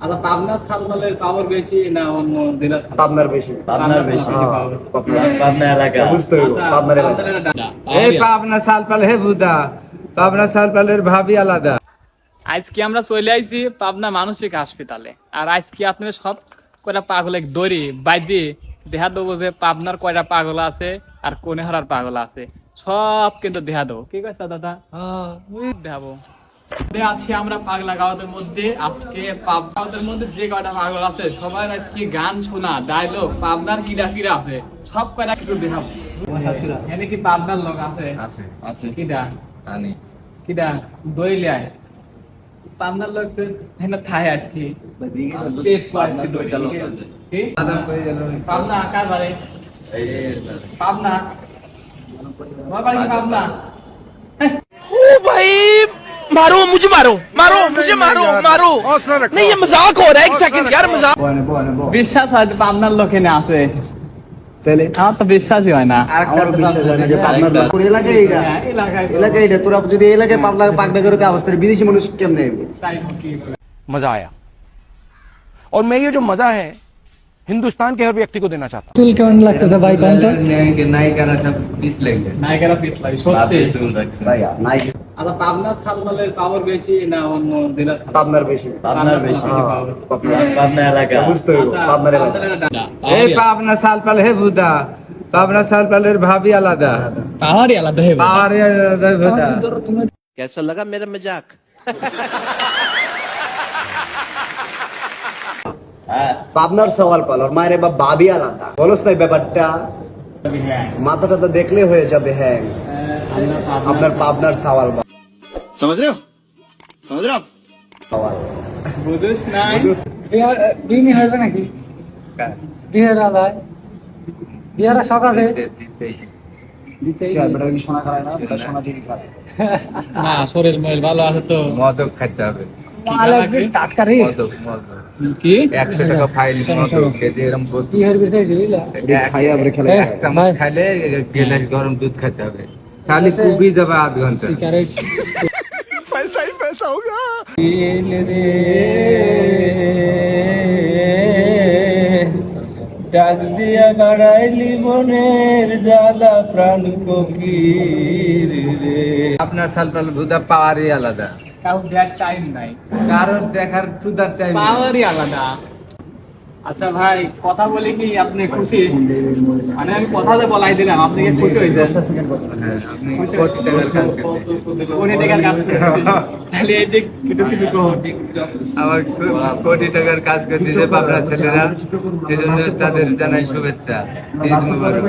আচ্ছা, পাবনার শালপালের পাওয়ার বেশি না অন্য জেলা? পাবনার বেশি। পাবনার বেশি। পাবনা এলাকা বুঝতে হবে পাবনার এলাকা। এই পাবনা শালপাল হে বুদা, পাবনা শালপালের ভাবি আলাদা। আজকে আমরা চলে আইছি পাবনা মানসিক হাসপাতালে। আর আজকে আপনাদের সব কয়টা পাগলে দড়ি বাইদি দেখা দেবো যে পাবনার কয়টা পাগল আছে আর কোনে হারার পাগল আছে, সব কিন্তু দেখা দেবো। কি কথা দাদা? দেখাবো। আছি আমরা পাগলা গাওয়াদের মধ্যে। আজকে পাবনাদের মধ্যে যে কয়টা পাগল আছে সবাই আজকে গান শোনা ডায়লগ পাবনার কিরা কিরা আছে সব কয়টা কিছু দেখাবো। এনে কি পাবনার লোক আছে? আছে কিডা আনি কিডা দইলে আয় পাবনার লোক তো হেনা থায় আজকে কি? পাবনা কার বাড়ি? পাবনা তোমার বাড়ি কি পাবনা? ओ भाई मारो मुझे मारो मारो मुझे मारो मारो नहीं ये मजाक हो रहा है एक सेकंड यार मजाक বিশ্বাস হয় যে পাবনার লোক এনে আছে? তাহলে আমার তো বিশ্বাসই হয় না। আমার বিশ্বাস হয় না যে পাবনার লোক পুরো এলাকায় এইটা হ্যাঁ, এলাকায় তো- এলাকায় এটা তোরা যদি এই এলাকায় পাবনা করে অবস্থা বিদেশি মানুষ কেমনে আইবে? তাই কি বলে? मजा आया और मैं ये जो मजा है हिंदुस्तान के हर व्यक्ति को देना चाहता हूँ চুল কেমন লাগতেছে ভাই কোন তো? নায়িকারা সব পিস লাগবে নায়িকারা পিস লাগে সত্যি। বাপে চুল রাখছে ভাইয়া নাই আচ্ছা, পাবনার শালপালের পাওয়ার বেশি না অন্য জেলা? পাবনার বেশি। পাবনার বেশি। পাবনা এলাকা বুঝতে হবে পাবনার এলাকা। এই পাবনা শালপাল হে বুদা, পাবনা শালপালের ভাবি আলাদা। পাহাড়ি আলাদা হবে। পাহাড়ি আলাদা বুদা। कैसा लगा मेरा मजाक হ্যাঁ পাবনার সওয়াল পাল আর মায়ের বা ভাবি আলাদা বলস না এই ব্যাপারটা, মাথাটা তো দেখলে হয়ে যাবে। হ্যাঁ আপনার পাবনার সওয়াল বা समझ रहे हो সওয়াল বুঝিস নাই? বিনি হবে নাকি? বিয়ের আলায় বিয়ের সকালে কি হয় বেটা কি সোনা খায় না? বেটা সোনা ঠিকই খায়। না, শরীর মহিল ভালো আছে তো। মদক খাইতে হবে। লাগে? টাটকা রে মদক কি 100 টাকা ফাইল মদক কেজি এরকম বিয়ের বিষয় দিলা? এটা খাইয়া আবার খেলা এক চামচ খাইলে গ্লাস গরম দুধ খেতে হবে। খালি কুবি যাবে আধ ঘন্টা। সিগারেট पैसा ही पैसा होगा ডাক দিয়া বাড়াইলি মনের জ্বালা প্রাণ কোকির রে। আপনার শালপাল বুদা পাওয়ারই আলাদা, কাউ দেয়ার টাইম নাই, কারোর দেখার টুদার টাইম। পাওয়ারই আলাদা। আচ্ছা ভাই, কথা বলে কি আপনি খুশি? মানে আমি কথা যে বলাই দিলাম, আপনি কি খুশি হয়েছেন? আপনি কোটি টাকার কাজ করতে। কোটি টাকার কাজ করছেন। তাহলে এই যে কিছু কিছু কহন। আমার কোটি টাকার কাজ করে দিয়েছে পাবনার ছেলেরা, এই জন্য তাদের জানাই শুভেচ্ছা। ঈদ মুবারক।